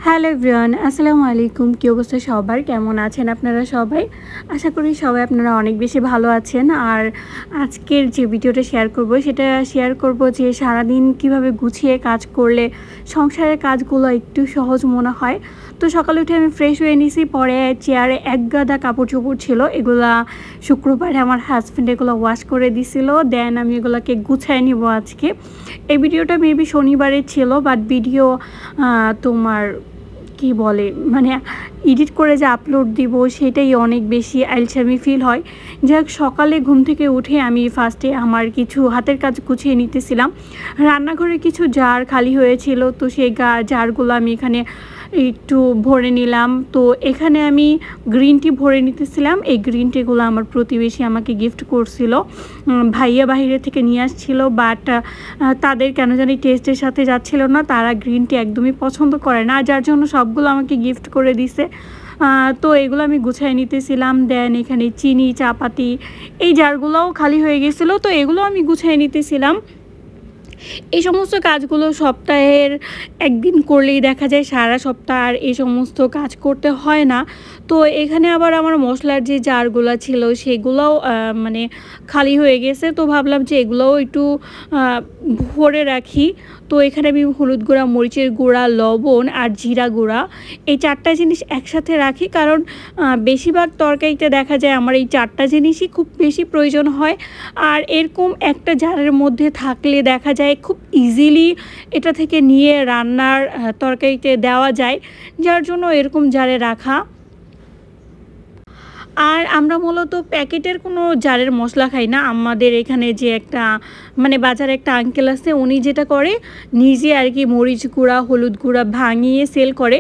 Hello everyone, আসসালামু আলাইকুম। কী অবস্থা সবার? কেমন আছেন আপনারা সবাই? আশা করি সবাই আপনারা অনেক বেশি ভালো আছেন। আর আজকের যে ভিডিওটা শেয়ার করব যে সারাদিন কিভাবে গুছিয়ে কাজ করলে সংসারের কাজগুলো একটু সহজ মনে হয়। তো সকালে উঠে আমি ফ্রেশ হয়ে নিয়েছি, পরে চেয়ারে এক গাদা কাপড় চোপড় ছিল, এগুলা শুক্রবারে আমার হাজব্যান্ড এগুলো ওয়াশ করে দিছিল। দেন আমি এগুলোকে গুছায় নিব আজকে। এই ভিডিওটা মেবি শনিবারে ছিল, বাট ভিডিও তোমার কি বলে মানে এডিট করে যে আপলোড দিব সেটাই অনেক বেশি আলসামি ফিল হয়। যাক, সকালে ঘুম থেকে উঠে আমি ফার্স্টে আমার কিছু হাতের কাজ গুছিয়ে নিতেছিলাম। রান্নাঘরে কিছু জার খালি হয়েছিল, তো সেই জারগুলো আমি এখানে একটু ভরে নিলাম। তো এখানে আমি গ্রিন টি ভরে নিতেছিলাম। এই গ্রিন টিগুলো আমার প্রতিবেশী আমাকে গিফট করছিল, ভাইয়া বাইরে থেকে নিয়ে আসছিল, বাট তাদের কেন জানি টেস্টের সাথে যাচ্ছিল না। তারা গ্রিন টি একদমই পছন্দ করে না, যার জন্য সবগুলো আমাকে গিফট করে দিছে। তো এগুলো আমি গুছাই নিতেছিলাম। দেন এখানে চিনি, চাপাতি, এই জারগুলোও খালি হয়ে গেছিলো, তো এগুলো আমি গুছাই নিতেছিলাম। এই সমস্ত কাজগুলো সপ্তাহের একদিন করলেই দেখা যায় সারা সপ্তাহ আর এই সমস্ত কাজ করতে হয় না। তো এখানে আবার আমার মশলার যে জারগুলো ছিল সেগুলোও মানে খালি হয়ে গেছে, তো ভাবলাম যে এগুলোও একটু ভরে রাখি। তো এখানে আমি হলুদ গুঁড়া, মরিচের গুঁড়া, লবণ আর জিরা গুঁড়া এই চারটা জিনিস একসাথে রাখি, কারণ বেশিরভাগ তরকারিতে দেখা যায় আমার এই চারটা জিনিসই খুব বেশি প্রয়োজন হয়। আর এরকম একটা জারের মধ্যে থাকলে দেখা যায় খুব ইজিলি এটা থেকে নিয়ে রান্নার তরকারিতে দেওয়া যায়, যার জন্য এরকম জারে রাখা। আর আমরা মূলত প্যাকেটের কোনো জারের মশলা খাই না। আমাদের এখানে যে একটা মানে বাজারে একটা আঙ্কেল আছে, উনি যেটা করে নিজে আর কি মরিচ গুঁড়া, হলুদ গুঁড়া ভাঙিয়ে সেল করে।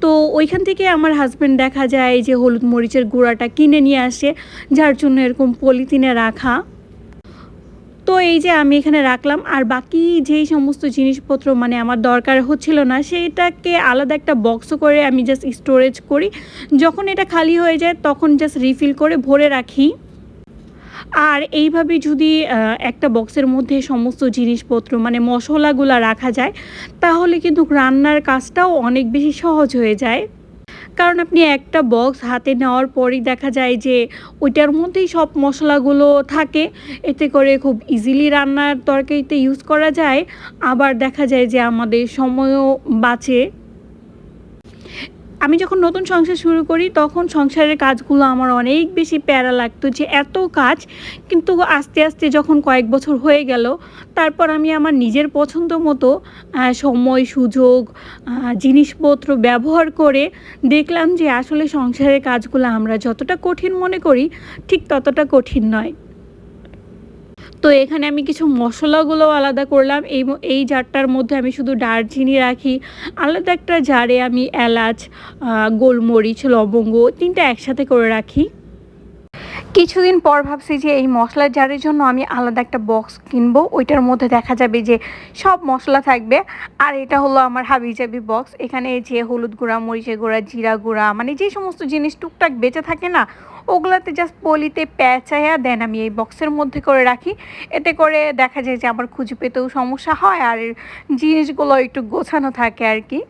তো ওইখান থেকে আমার হাজব্যান্ড দেখা যায় যে হলুদ মরিচের গুঁড়াটা কিনে নিয়ে আসে, যার জন্য এরকম পলিথিনে রাখা। তো এই যে আমি এখানে রাখলাম, আর বাকি যেই সমস্ত জিনিসপত্র মানে আমার দরকার হচ্ছিল না সেইটাকে আলাদা একটা বক্স করে আমি জাস্ট স্টোরেজ করি। যখন এটা খালি হয়ে যায় তখন জাস্ট রিফিল করে ভরে রাখি। আর এইভাবে যদি একটা বক্সের মধ্যে সমস্ত জিনিসপত্র মানে মশলাগুলো রাখা যায়, তাহলে কিন্তু রান্নার কাজটাও অনেক বেশি সহজ হয়ে যায়। কারণ আপনি একটা বক্স হাতে নেওয়ার পরই দেখা যায় যে ওইটার মধ্যেই সব মশলাগুলো থাকে, এতে করে খুব ইজিলি রান্নার তরকারিতে ইউজ করা যায়। আবার দেখা যায় যে আমাদের সময়ও বাঁচে। আমি যখন নতুন সংসার শুরু করি তখন সংসারের কাজগুলো আমার অনেক বেশি প্যারা লাগতো, যে এত কাজ। কিন্তু আস্তে আস্তে যখন কয়েক বছর হয়ে গেল, তারপর আমি আমার নিজের পছন্দ মতো সময়, সুযোগ, জিনিসপত্র ব্যবহার করে দেখলাম যে আসলে সংসারের কাজগুলো আমরা যতটা কঠিন মনে করি ঠিক ততটা কঠিন নয়। তো এখানে আমি কিছু মশলাগুলো আলাদা করলাম। এই জারটার মধ্যে আমি শুধু দারচিনি রাখি, আলাদা একটা জারে আমি এলাচ, গোলমরিচ, লবঙ্গ তিনটা একসাথে করে রাখি। কিছুদিন পর ভাবছি যে এই মশলার জারের জন্য আমি আলাদা একটা বক্স কিনবো, ওইটার মধ্যে দেখা যাবে যে সব মশলা থাকবে। আর এটা হলো আমার হাবিজাবি বক্স। এখানে যে হলুদ গুঁড়া, মরিচের গুঁড়া, জিরা গুঁড়া মানে যে সমস্ত জিনিস টুকটাক বেঁচে থাকে না, ওগুলাতে জাস্ট পলিতে প্যাঁচায়া দেন আমি এই বক্সের মধ্যে করে রাখি। এতে করে দেখা যায় যে আমার খুঁজে পেতেও সমস্যা হয় আর জিনিসগুলো একটু গোছানো থাকে আর কি।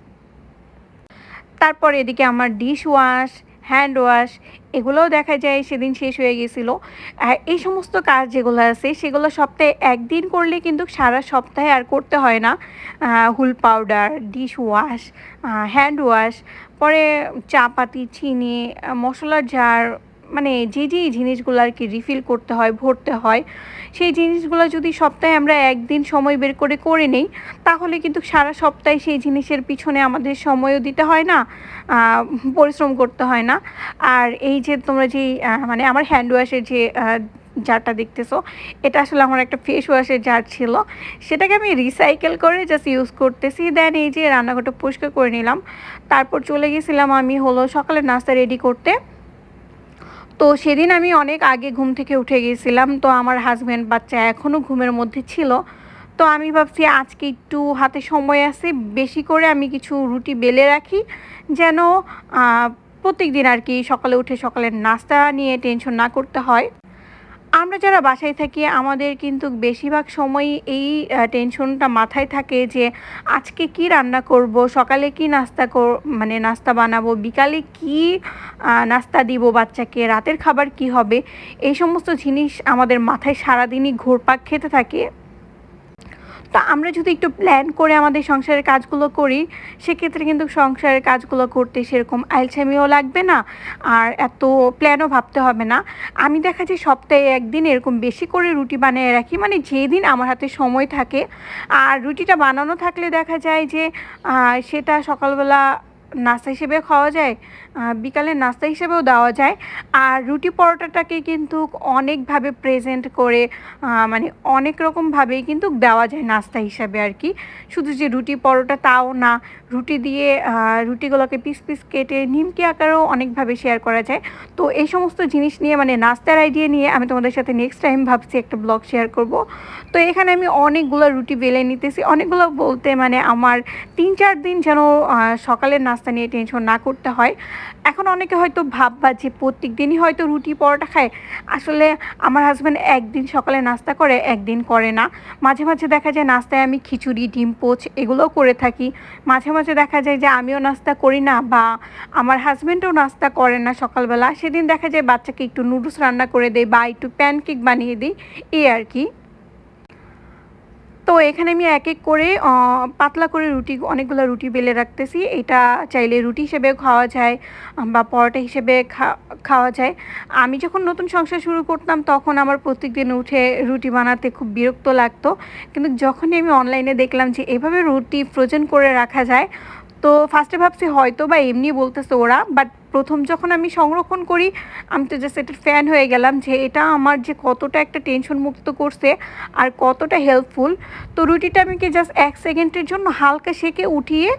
তারপর এদিকে আমার ডিশ ওয়াশ, হ্যান্ড ওয়াশ এগুলোও দেখা যায় সেদিন শেষ হয়ে গেছিলো। এই সমস্ত কাজ যেগুলো আছে সেগুলো সপ্তাহে একদিন করলে কিন্তু সারা সপ্তাহে আর করতে হয় না। হুল powder, dish wash, hand wash, পরে চাপাতি, চিনি, মশলার জার মানে যে জিনিসগুলো আর কি রিফিল করতে হয়, ভরতে হয়, সেই জিনিসগুলো যদি সপ্তাহে আমরা একদিন সময় বের করে নেই, তাহলে কিন্তু সারা সপ্তাহে সেই জিনিসের পিছনে আমাদের সময়ও দিতে হয় না, পরিশ্রম করতে হয় না। আর এই যে তোমরা যেই মানে আমার হ্যান্ড ওয়াশের যে জারটা দেখতেছো, এটা আসলে আমার একটা ফেস ওয়াশের জার ছিল, সেটাকে আমি রিসাইকেল করে জাস্ট ইউজ করতেছি। দেন এই যে রান্নাঘরটা পরিষ্কার করে নিলাম। তারপর চলে গেছিলাম আমি হলো সকালের নাস্তা রেডি করতে। তো সেদিন আমি অনেক আগে ঘুম থেকে উঠে গিয়েছিলাম, তো আমার হাজব্যান্ড বাচ্চা এখনও ঘুমের মধ্যে ছিল। তো আমি ভাবছি আজকে একটু হাতে সময় আছে, বেশি করে আমি কিছু রুটি বেলে রাখি, যেন প্রত্যেকদিন আর কি সকালে উঠে সকালের নাস্তা নিয়ে টেনশন না করতে হয়। আমরা যারা বাসায় থাকি আমাদের কিন্তু বেশিরভাগ সময়ই এই টেনশনটা মাথায় থাকে যে আজকে কি রান্না করব, সকালে কি মানে নাস্তা বানাবো, বিকালে কি নাস্তা দিব বাচ্চাকে, রাতের খাবার কি হবে। এই সমস্ত জিনিস আমাদের মাথায় সারাদিনই ঘুরপাক খেতে থাকে। তো আমরা যদি একটু প্ল্যান করে আমাদের সংসারের কাজগুলো করি, সেক্ষেত্রে কিন্তু সংসারের কাজগুলো করতে সেরকম আলসেমিও লাগবে না, আর এত প্ল্যানও ভাবতে হবে না। আমি দেখা যায় সপ্তাহে একদিন এরকম বেশি করে রুটি বানিয়ে রাখি, মানে যেদিন আমার হাতে সময় থাকে। আর রুটিটা বানানো থাকলে দেখা যায় যে সেটা সকালবেলা নাস্তা হিসেবে খাওয়া যায়, বিকালের নাস্তা হিসেবেও দেওয়া যায়। আর রুটি পরোটাটাকে কিন্তু অনেকভাবে প্রেজেন্ট করে মানে অনেক রকমভাবেই কিন্তু দেওয়া যায় নাস্তা হিসাবে আর কি। শুধু যে রুটি পরোটা তাও না, রুটি দিয়ে রুটিগুলোকে পিস পিস কেটে নিমকি আকারেও অনেকভাবে শেয়ার করা যায়। তো এই সমস্ত জিনিস নিয়ে মানে নাস্তার আইডিয়া নিয়ে আমি তোমাদের সাথে নেক্সট টাইম ভাবছি একটা ব্লগ শেয়ার করব। তো এখানে আমি অনেকগুলো রুটি বেলে নিতেছি, অনেকগুলো বলতে মানে আমার 3-4 দিন যেন সকালের নাস্তা নিয়ে টেনশন না করতে হয়। এখন অনেকে হয়তো ভাববা যে প্রত্যেক দিনই হয়তো রুটি পরোটা খায়। আসলে আমার হাজব্যান্ড একদিন সকালে নাস্তা করে, একদিন করে না। মাঝে মাঝে দেখা যায় নাস্তায় আমি খিচুড়ি, ডিম পোচ এগুলোও করে থাকি। মাঝে মাঝে দেখা যায় যে আমিও নাস্তা করি না বা আমার হাজব্যান্ডও নাস্তা করে না সকালবেলা। সেদিন দেখা যায় বাচ্চাকে একটু নুডলস রান্না করে দেই বা একটু প্যানকেক বানিয়ে দিই, এই আর কি। তো এখানে আমি এক এক করে পাতলা করে অনেকগুলো রুটি বেলে রাখতেছি। এটা চাইলে রুটি হিসেবেও খাওয়া যায় বা পরোটা হিসেবে খাওয়া যায়। আমি যখন নতুন সংসার শুরু করতাম তখন আমার প্রত্যেকদিন উঠে রুটি বানাতে খুব বিরক্ত লাগতো, কিন্তু যখনই আমি অনলাইনে দেখলাম যে এভাবে রুটি ফ্রোজেন করে রাখা যায়, তো ফার্স্টে ভাবছি হয়তো বা এমনি বলতেছে ওরা, বাট প্রথম যখন আমি সংরক্ষণ করি আমি তো জাস্ট এটার ফ্যান হয়ে গেলাম যে এটা আমার যে কতটা একটা টেনশন মুক্ত করছে আর কতটা হেল্পফুল। তো রুটিটা আমি কি জাস্ট 1 সেকেন্ডের জন্য হালকা সেকে উঠিয়ে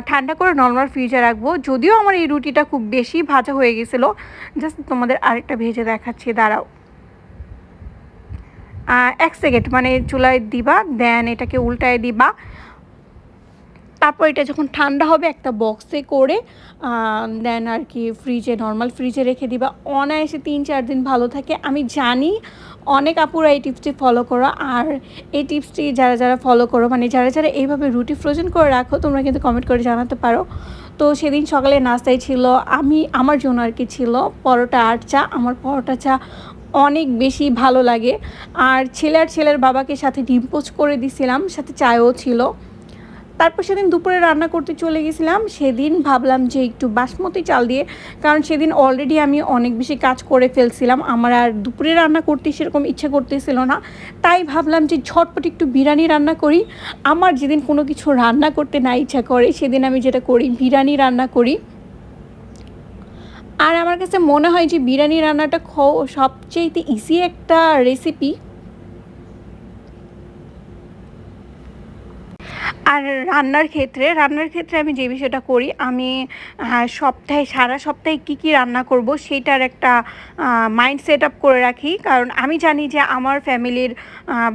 ঠান্ডা করে নর্মাল ফ্রিজে রাখবো। যদিও আমার এই রুটিটা খুব বেশি ভাজা হয়ে গেছিলো, জাস্ট তোমাদের আরেকটা ভেজে দেখাচ্ছি, দাঁড়াও। 1 সেকেন্ড মানে চুলায় দিবা, দেন এটাকে উল্টায় দিবা। তারপর এটা যখন ঠান্ডা হবে একটা বক্সে করে দেন আর কি নর্মাল ফ্রিজে রেখে দিবা। অনায়াসে 3-4 দিন ভালো থাকে। আমি জানি অনেক আপুরা এই টিপসটি ফলো করো, আর এই টিপসটি যারা যারা ফলো করো মানে যারা যারা এইভাবে রুটি ফ্রোজেন করে রাখো তোমরা কিন্তু কমেন্ট করে জানাতে পারো। তো সেদিন সকালে নাস্তায় ছিল আমার জন্য আর কি ছিল পরোটা আর চা। আমার পরোটা চা অনেক বেশি ভালো লাগে। আর ছেলের বাবাকে সাথে ডিম পোচ করে দিছিলাম, সাথে চায়ও ছিল। তারপর সেদিন দুপুরে রান্না করতে চলে গেছিলাম। সেদিন ভাবলাম যে একটু বাসমতি চাল দিয়ে, কারণ সেদিন অলরেডি আমি অনেক বেশি কাজ করে ফেলছিলাম, আমার আর দুপুরে রান্না করতে সেরকম ইচ্ছা করতেছিল না। তাই ভাবলাম যে ঝটপট একটু বিরিয়ানি রান্না করি। আমার যেদিন কোনো কিছু রান্না করতে না ইচ্ছা করে সেদিন আমি যেটা করি বিরিয়ানি রান্না করি। আর আমার কাছে মনে হয় যে বিরিয়ানি রান্নাটা সবচেয়ে ইজি একটা রেসিপি। আর রান্নার ক্ষেত্রে আমি যে বিষয়টা করি, আমি সারা সপ্তাহে কী রান্না করব সেইটার একটা মাইন্ড সেট আপ করে রাখি। কারণ আমি জানি যে আমার ফ্যামিলির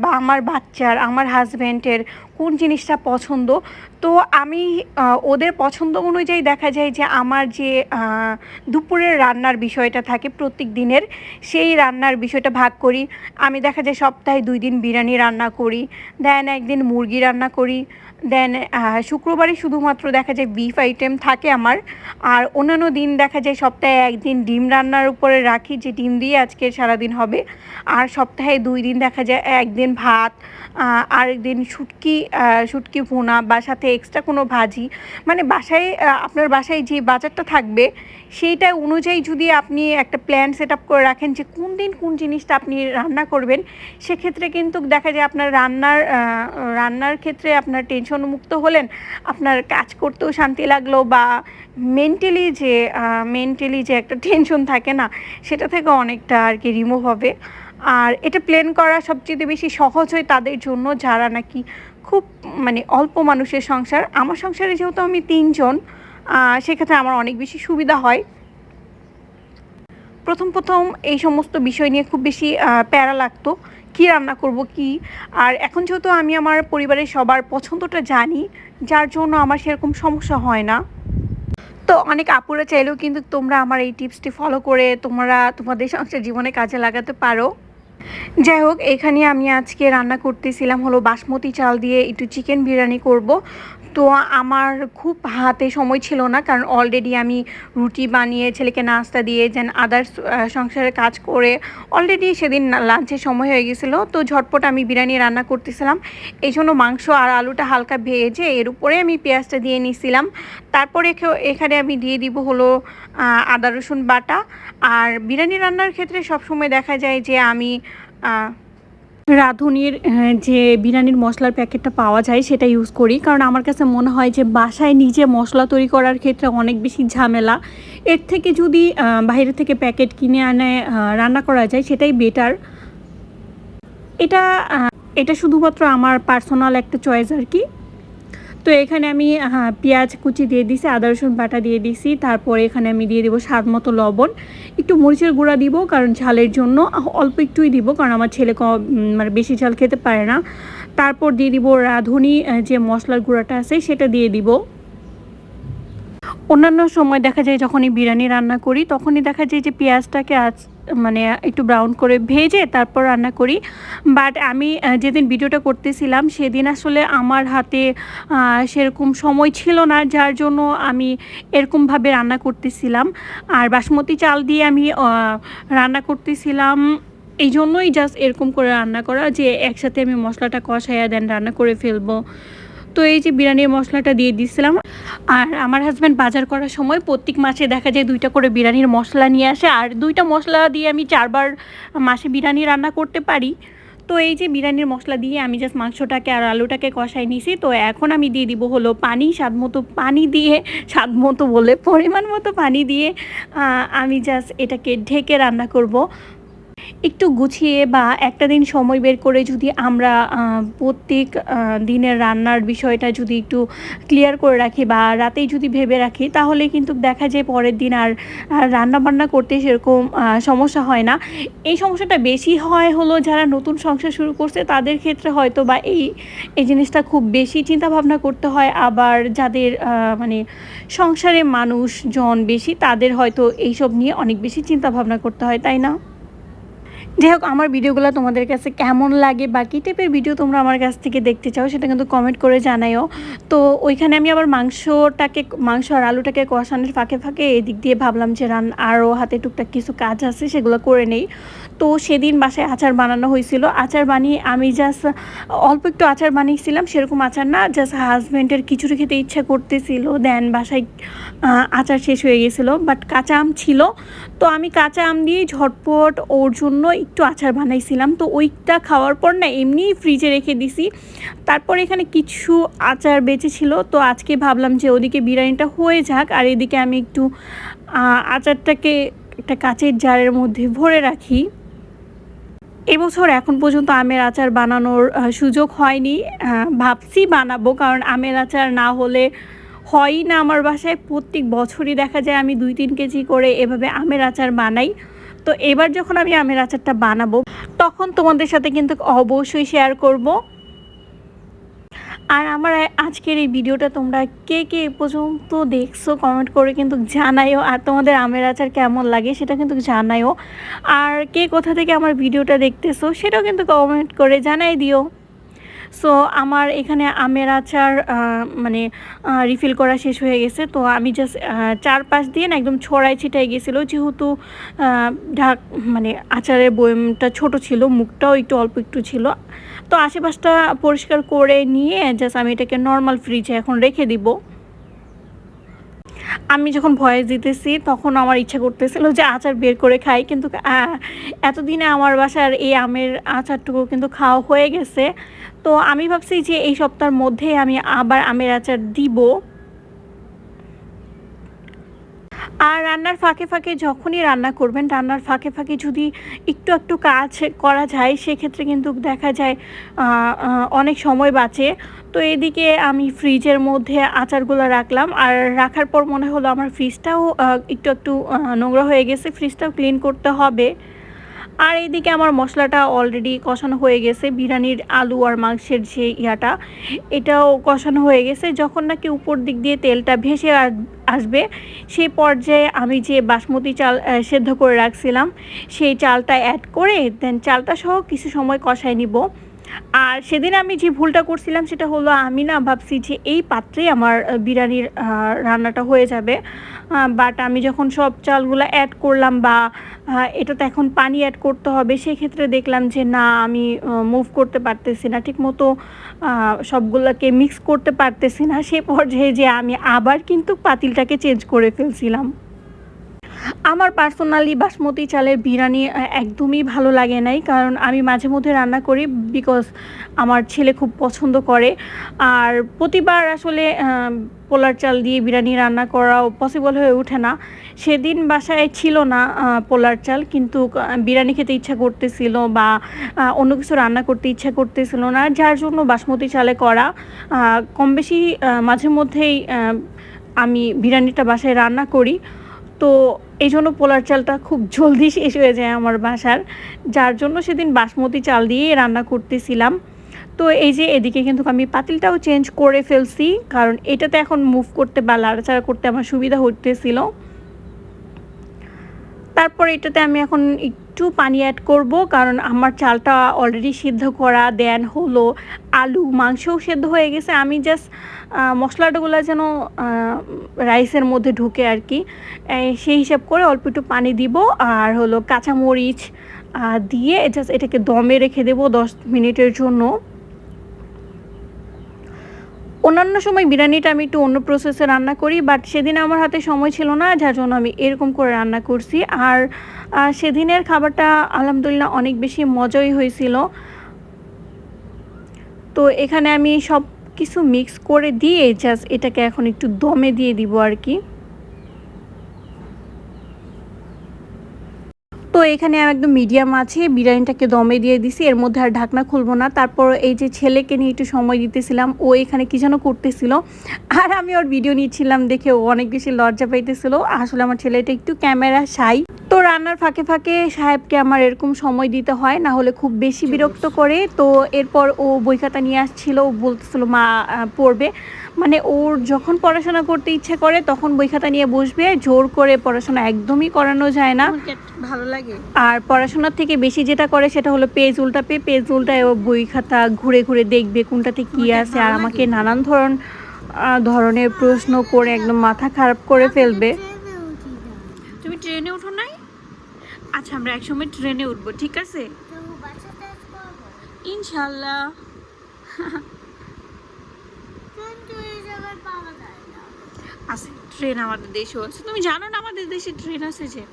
বা আমার বাচ্চার, আমার হাজব্যান্ডের কোন জিনিসটা পছন্দ। তো আমি ওদের পছন্দ অনুযায়ী দেখা যায় যে আমার যে দুপুরের রান্নার বিষয়টা থাকে প্রত্যেক দিনের, সেই রান্নার বিষয়টা ভাগ করি। আমি দেখা যায় সপ্তাহে 2 দিন বিরিয়ানি রান্না করি, দেন একদিন মুরগি রান্না করি, দেন শুক্রবারে শুধুমাত্র দেখা যায় বিফ আইটেম থাকে আমার। আর অন্যান্য দিন দেখা যায় সপ্তাহে 1 দিন ডিম রান্নার উপরে রাখি, যে ডিম দিয়ে আজকে সারাদিন হবে। আর সপ্তাহে 2 দিন দেখা যায় 1 দিন ভাত, আরেক দিন শুটকি ভুনা বা সাথে এক্সট্রা কোনো ভাজি। মানে বাসায় আপনার বাসায় যে বাজারটা থাকবে সেইটা অনুযায়ী যদি আপনি একটা প্ল্যান সেট আপ করে রাখেন যে কোন দিন কোন জিনিসটা আপনি রান্না করবেন, সেক্ষেত্রে কিন্তু দেখা যায় আপনার রান্নার ক্ষেত্রে আপনার টেনশন মুক্ত হলেন, আপনার কাজ করতেও শান্তি লাগলো, বা মেন্টালি যে একটা টেনশন থাকে না, সেটা থেকে অনেকটা আর কি রিমুভ হবে। আর এটা প্ল্যান করা সবচেয়ে বেশি সহজ হয় তাদের জন্য যারা নাকি খুব মানে অল্প মানুষের সংসার। আমার সংসারে যেহেতু আমি 3 জন, সেক্ষেত্রে আমার অনেক বেশি সুবিধা হয়। প্রথম এই সমস্ত বিষয় নিয়ে খুব বেশি প্যারা লাগতো, কী রান্না করব কি। আর এখন যেহেতু আমি আমার পরিবারের সবার পছন্দটা জানি, যার জন্য আমার সেরকম সমস্যা হয় না। তো তো অনেক আপুরা চাইলেও কিন্তু তোমরা আমার এই টিপসটি ফলো করে তোমরা তোমাদের সংসার জীবনে কাজে লাগাতে পারো। যাই হোক, এখানে আমি আজকে রান্না করতেছিলাম হলো বাসমতি চাল দিয়ে একটু চিকেন বিরিয়ানি করব। তো আমার খুব হাতে সময় ছিল না, কারণ অলরেডি আমি রুটি বানিয়ে ছেলেকে নাস্তা দিয়ে যেন আদার্স সংসারের কাজ করে অলরেডি সেদিন লাঞ্চের সময় হয়ে গেছিলো। তো ঝটপট আমি বিরিয়ানি রান্না করতেছিলাম, এই জন্য মাংস আর আলুটা হালকা ভেজে এর উপরে আমি পেঁয়াজটা দিয়ে নিছিলাম। তারপরে এখানে আমি দিয়ে দিব হলো আদা রসুন বাটা। আর বিরিয়ানি রান্নার ক্ষেত্রে সবসময় দেখা যায় যে আমি রাঁধুনির যে বিরিয়ানির মশলার প্যাকেটটা পাওয়া যায় সেটা ইউজ করি, কারণ আমার কাছে মনে হয় যে বাসায় নিজে মশলা তৈরি করার ক্ষেত্রে অনেক বেশি ঝামেলা। এর থেকে যদি বাইরে থেকে প্যাকেট কিনে আনে রান্না করা যায় সেটাই বেটার। এটা এটা শুধুমাত্র আমার পার্সোনাল একটা চয়েস আর কি। তো এখানে আমি পেঁয়াজ কুচি দিয়ে দিছি, আদা রসুন বাটা দিয়ে দিছি, তারপরে এখানে আমি দিয়ে দেবো স্বাদ মতো লবণ, একটু মরিচের গুঁড়া দিব কারণ ঝালের জন্য, অল্প একটুই দিব কারণ আমার ছেলে মানে বেশি ঝাল খেতে পারে না। তারপর দিয়ে দিব রাঁধুনি যে মশলার গুঁড়াটা আছে সেটা দিয়ে দিব। অন্যান্য সময় দেখা যায় যখনই বিরিয়ানি রান্না করি তখনই দেখা যায় যে পেঁয়াজটাকে মানে একটু ব্রাউন করে ভেজে তারপর রান্না করি। বাট আমি যেদিন ভিডিওটা করতেছিলাম সেদিন আসলে আমার হাতে সেরকম সময় ছিল না, যার জন্য আমি এরকমভাবে রান্না করতেছিলাম। আর বাসমতি চাল দিয়ে আমি রান্না করতেছিলাম, এই জন্যই জাস্ট এরকম করে রান্না করা যে একসাথে আমি মশলাটা কষাইয়া দেন রান্না করে ফেলবো। তো এই যে বিরিয়ানির মশলাটা দিয়ে দিয়েছিলাম। আর আমার হাজব্যান্ড বাজার করার সময় প্রত্যেক মাসে দেখা যায় 2টা করে বিরিয়ানির মশলা নিয়ে আসে, আর 2টা মশলা দিয়ে আমি 4বার মাসে বিরিয়ানি রান্না করতে পারি। তো এই যে বিরিয়ানির মশলা দিয়ে আমি জাস্ট মাংসটাকে আর আলুটাকে কষাই নিছি। তো এখন আমি দিয়ে দিব হলো পানি, স্বাদ মতো পানি দিয়ে, স্বাদ মতো বলে পরিমাণ মতো পানি দিয়ে আমি জাস্ট এটাকে ঢেকে রান্না করব। একটু গুছিয়ে বা একটা দিন সময় বের করে যদি আমরা প্রত্যেক দিনের রান্নার বিষয়টা যদি একটু ক্লিয়ার করে রাখি বা রাতেই যদি ভেবে রাখি, তাহলে কিন্তু দেখা যায় পরের দিন আর রান্না বান্না করতে সেরকম সমস্যা হয় না। এই সমস্যাটা বেশি হয় হলো যারা নতুন সংসার শুরু করছে তাদের ক্ষেত্রে হয়তো বা এই জিনিসটা খুব বেশি চিন্তা ভাবনা করতে হয়। আবার যাদের মানে সংসারে মানুষজন বেশি তাদের হয়তো এইসব নিয়ে অনেক বেশি চিন্তা ভাবনা করতে হয়, তাই না? যাই হোক, আমার ভিডিওগুলো তোমাদের কাছে কেমন লাগে বা কী টাইপের ভিডিও তোমরা আমার কাছ থেকে দেখতে চাও সেটা কিন্তু কমেন্ট করে জানাইও। তো ওইখানে আমি আবার মাংস আর আলুটাকে কষানোর ফাঁকে ফাঁকে এদিক দিয়ে ভাবলাম যে আরও হাতে টুকটাক কিছু কাজ আছে সেগুলো করে নেই। তো সেদিন বাসায় আচার বানানো হয়েছিল, আচার বানিয়ে আমি জাস্ট অল্প একটু আচার বানিয়েছিলাম, সেরকম আচার না, জাস্ট হাজব্যান্ডের খিচুড়ি খেতে ইচ্ছা করতেছিল, দেন বাসায় আচার শেষ হয়ে গেছিলো, বাট কাঁচা আম ছিল। তো আমি কাঁচা আম দিয়ে ঝটপট ওর জন্য একটু আচার বানাইছিলাম। তো ওইটা খাওয়ার পর না এমনিই ফ্রিজে রেখে দিছি। তারপর এখানে কিছু আচার বেঁচে ছিল, তো আজকে ভাবলাম যে ওদিকে বিরিয়ানিটা হয়ে যাক আর এদিকে আমি একটু আচারটাকে একটা কাচের জারের মধ্যে ভরে রাখি। এবছর এখন পর্যন্ত আমের আচার বানানোর সুযোগ হয়নি, ভাবছি বানাবো, কারণ আমের আচার না হলে হয়ই না আমার বাসায়। প্রত্যেক বছরই দেখা যায় আমি 2-3 কেজি করে এভাবে আমের আচার বানাই। তো এবার যখন আমি আমের আচারটা বানাবো তখন তোমাদের সাথে কিন্তু অবশ্যই শেয়ার করব। আর আমার আজকের এই ভিডিওটা তোমরা কে কে এ পর্যন্ত দেখছো কমেন্ট করে কিন্তু জানাইও, আর তোমাদের আমের আচার কেমন লাগে সেটা কিন্তু জানাইও। আর কে কোথা থেকে আমার ভিডিওটা দেখতেছো সেটাও কিন্তু কমেন্ট করে জানাই দিও। সো আমার এখানে আমের আচার মানে রিফিল করা শেষ হয়ে গেছে। তো আমি জাস্ট চারপাশ দিয়ে না একদম ছড়াই ছিটাই গেছিলো, যেহেতু মানে আচারের বয়মটা ছোট ছিল, মুখটাও অল্প একটু ছিল। তো আশেপাশটা পরিষ্কার করে নিয়ে জাস্ট আমি এটাকে নর্মাল ফ্রিজে এখন রেখে দিব। আমি যখন ভয়েস দিতেছি তখন আমার ইচ্ছা করতেছিল যে আচার বের করে খাই, কিন্তু এতদিনে আমার বাসার এই আমের আচারটুকু কিন্তু খাওয়া হয়ে গেছে। তো আমি ভাবছি যে এই সপ্তাহের মধ্যে আমি আবার আমের আচার দিব। আর রান্নার ফাঁকে ফাঁকে যখনই রান্না করবেন, রান্নার ফাঁকে ফাঁকে যদি একটু কাজ করা যায় সেক্ষেত্রে কিন্তু দেখা যায় অনেক সময় বাঁচে। তো এদিকে আমি ফ্রিজের মধ্যে আচারগুলো রাখলাম, আর রাখার পর মনে হলো আমার ফ্রিজটাও একটু নোংরা হয়ে গেছে, ফ্রিজটাও ক্লিন করতে হবে। আর এইদিকে আমার মশলাটা অলরেডি কষানো হয়ে গেছে, বিরিয়ানির আলু আর মাংসের যে এটাও কষানো হয়ে গেছে। যখন নাকি উপর দিক দিয়ে তেলটা ভেসে আসবে সেই পর্যায়ে আমি যে বাসমতি চাল সেদ্ধ করে রাখছিলাম সেই চালটা অ্যাড করে দেন চালটা সহ কিছু সময় কষায় নিব। আর সেদিন আমি যে ভুলটা করছিলাম সেটা হলো আমি না ভাবছি যে এই পাত্রেই আমার বিরিয়ানির রান্নাটা হয়ে যাবে, বাট আমি যখন সব চালগুলো অ্যাড করলাম বা এটাতে এখন পানি অ্যাড করতে হবে সেক্ষেত্রে দেখলাম যে না আমি মুভ করতে পারতেছি না ঠিকমতো, সবগুলোকে মিক্স করতে পারতেছি না। সে পর্যায়ে যে আমি আবার কিন্তু পাতিলটাকে চেঞ্জ করে ফেলছিলাম। আমার পার্সোনালি বাসমতি চালের বিরিয়ানি একদমই ভালো লাগে নাই, কারণ আমি মাঝে মধ্যে রান্না করি বিকজ আমার ছেলে খুব পছন্দ করে। আর প্রতিবার আসলে পোলার চাল দিয়ে বিরিয়ানি রান্না করাও পসিবল হয়ে ওঠে না। সেদিন বাসায় ছিল না পোলার চাল, কিন্তু বিরিয়ানি খেতে ইচ্ছা করতেছিল বা অন্য কিছু রান্না করতে ইচ্ছা করতেছিল না, যার জন্য বাসমতি চালে করা কম বেশি মাঝে মধ্যেই আমি বিরিয়ানিটা বাসায় রান্না করি। তো এই জন্য পোলার চালটা খুব জলদি শেষ হয়ে যায় আমার বাসার, যার জন্য সেদিন বাসমতি চাল দিয়েই রান্না করতেছিলাম। তো এই যে এদিকে কিন্তু আমি পাতিলটাও চেঞ্জ করে ফেলছি, কারণ এটাতে এখন মুভ করতে বা লাড়াচাড়া করতে আমার সুবিধা হতেছিল। তারপর এটাতে আমি এখন একটু পানি অ্যাড করব, কারণ আমার চালটা অলরেডি সিদ্ধ করা, দেন হলো আলু মাংসও সেদ্ধ হয়ে গেছে। আমি জাস্ট মশলাটাগুলো যেন রাইসের মধ্যে ঢুকে আর কি, সেই হিসাব করে অল্প একটু পানি দিব আর হলো কাঁচামরিচ দিয়ে জাস্ট এটাকে দমে রেখে দেবো 10 মিনিটের জন্য। অন্যান্য সময় বিরিয়ানিটা আমি একটু অন্য প্রসেসে রান্না করি, বাট সেদিন আমার হাতে সময় ছিল না, যার জন্য আমি এরকম করে রান্না করছি। আর সেদিনের খাবারটা আলহামদুলিল্লাহ অনেক বেশি মজাই হয়েছিল। তো এখানে আমি সব কিছু মিক্স করে দিয়ে জাস্ট এটাকে এখন একটু দমে দিয়ে দিব আর কি। তো এখানে আমি একদম মিডিয়াম আছে বিরিয়ানিটাকে দমে দিয়ে দিছি, এর মধ্যে আর ঢাকনা খুলবো না। তারপর এই যে ছেলেকে নিয়ে একটু সময় দিতেছিলাম, ও এখানে কী যেন করতেছিল আর আমি ওর ভিডিও নিচ্ছিলাম দেখে ও অনেক বেশি লজ্জা পাইতেছিল। আসলে আমার ছেলেটা একটু ক্যামেরা শাই, তো রান্নার ফাঁকে ফাঁকে সাহেবকে আমার এরকম সময় দিতে হয়, না হলে খুব বেশি বিরক্ত করে। তো এরপর ও বই খাতা নিয়ে আসছিল, ও বলতেছিল মা পড়বে, মানে ওর যখন পড়াশোনা করতে ইচ্ছে করে তখন বই খাতা নিয়ে বসবে, জোর করে পড়াশোনা একদমই করানো যায় না, ভালো লাগে। আর পড়াশোনার থেকে বেশি যেটা করে সেটা হলো পেজ উল্টাবে, পেজ উল্টায় ও বই খাতা ঘুরে ঘুরে দেখবে কোনটাতে কি আছে, আর আমাকে নানান ধরনের প্রশ্ন করে একদম মাথা খারাপ করে ফেলবে। তুমি ট্রেনে উঠো নাই? আচ্ছা আমরা একসময় ট্রেনে উঠবো, ঠিক আছে ইনশাল্লাহ। আছে ট্রেন আমাদের দেশেও আছে, তুমি জানো না আমাদের দেশে ট্রেন আছে যে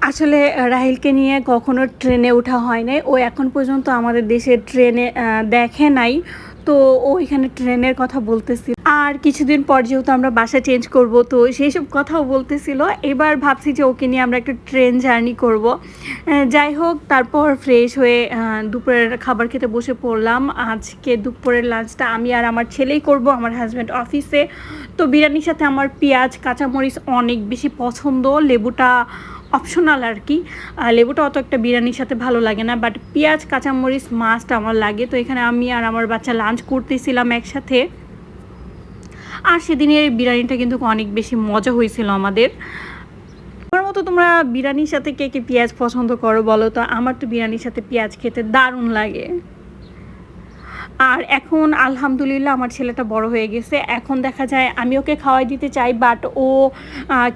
আসলে রাহিলকে নিয়ে কখনো ট্রেনে ওঠা হয় নাই, ও এখন পর্যন্ত আমাদের দেশে ট্রেনে দেখে নাই। তো ও এখানে ট্রেনের কথা বলতেছিল, আর কিছুদিন পর যেহেতু আমরা বাসা চেঞ্জ করব তো সেই সব কথাও বলতেছিল। এবার ভাবছি যে ওকে নিয়ে আমরা একটা ট্রেন জার্নি করব। যাই হোক, তারপর ফ্রেশ হয়ে দুপুরের খাবার খেতে বসে পড়লাম। আজকে দুপুরের লাঞ্চটা আমি আর আমার ছেলেই করব, আমার হাজব্যান্ড অফিসে। তো বিরিয়ানির সাথে আমার পেঁয়াজ কাঁচামরিচ অনেক বেশি পছন্দ, লেবুটা অপশনাল আর কি, লেবুটা অত একটা বিরিয়ানির সাথে ভালো লাগে না, বাট পেঁয়াজ কাঁচামরিচ মাস্ট আমার লাগে। তো এখানে আমি আর আমার বাচ্চা লাঞ্চ করতেছিলাম একসাথে। আর সেদিনের বিরিয়ানিটা কিন্তু অনেক বেশি মজা হয়েছিল আমাদের। আমার মতো তোমরা বিরিয়ানির সাথে কে কে পেঁয়াজ পছন্দ করো বলো তো? আমার তো বিরিয়ানির সাথে পেঁয়াজ খেতে দারুণ লাগে। আর এখন আলহামদুলিল্লাহ আমার ছেলেটা বড় হয়ে গেছে, এখন দেখা যায় আমি ওকে খাওয়াই দিতে চাই, বাট ও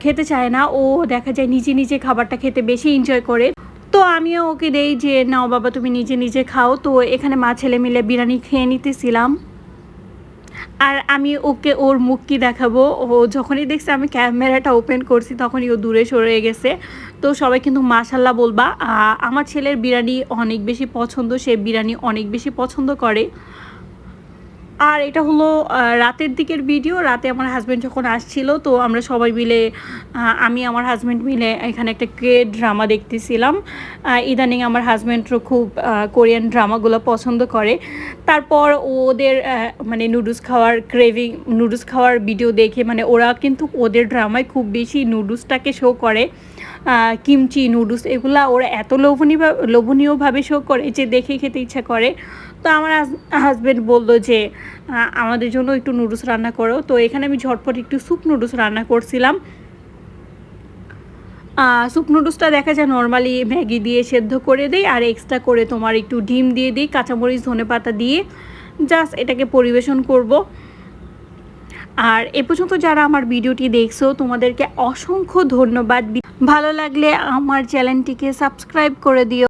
খেতে চায় না। ও দেখা যায় নিজে নিজে খাবারটা খেতে বেশি এনজয় করে। তো আমিও ওকে দেই যে নাও বাবা তুমি নিজে নিজে খাও। তো এখানে মা ছেলে মিলে বিরিয়ানি খেয়ে নিতেছিলাম, আর আমি ওকে ওর মুখ কি দেখাবো, ও যখনই দেখছে আমি ক্যামেরাটা ওপেন করছি তখনই ও দূরে সরে গেছে। তো সবাই কিন্তু মাশাল্লাহ বলবা। আমার ছেলের বিরিয়ানি অনেক বেশি পছন্দ, সে বিরিয়ানি অনেক বেশি পছন্দ করে। আর এটা হলো রাতের দিকের ভিডিও। রাতে আমার হাজব্যান্ড যখন আসছিল তো আমরা সবাই মিলে আমি আমার হাজব্যান্ড মিলে এখানে একটা ড্রামা দেখতেছিলাম। ইদানিং আমার হাজব্যান্ডও খুব কোরিয়ান ড্রামাগুলো পছন্দ করে। তারপর ওদের মানে নুডলস খাওয়ার ভিডিও দেখে, মানে ওরা কিন্তু ওদের ড্রামায় খুব বেশি নুডলসটাকে শো করে, কিমচি নুডলস এগুলা ওরা এত লোভনীয়ভাবে শো করে যে দেখে খেতে ইচ্ছা করে। তো আমার হাজব্যান্ড বললো যে আমাদের জন্য একটু নুডলস রান্না করো। তো এখানে আমি ঝটপট একটু স্যুপ নুডলস রান্না করছিলাম। স্যুপ নুডলসটা দেখা যায় নর্মালি ম্যাগি দিয়ে সেদ্ধ করে দিই, আর এক্সট্রা করে তোমার একটু ডিম দিয়ে দিই, কাঁচামরিচ ধনেপাতা দিয়ে জাস্ট এটাকে পরিবেশন করব। আর এ পর্যন্ত যারা আমার ভিডিওটি দেখছো তোমাদেরকে অসংখ্য ধন্যবাদ। ভালো লাগলে আমার চ্যানেলটিকে সাবস্ক্রাইব করে দিও।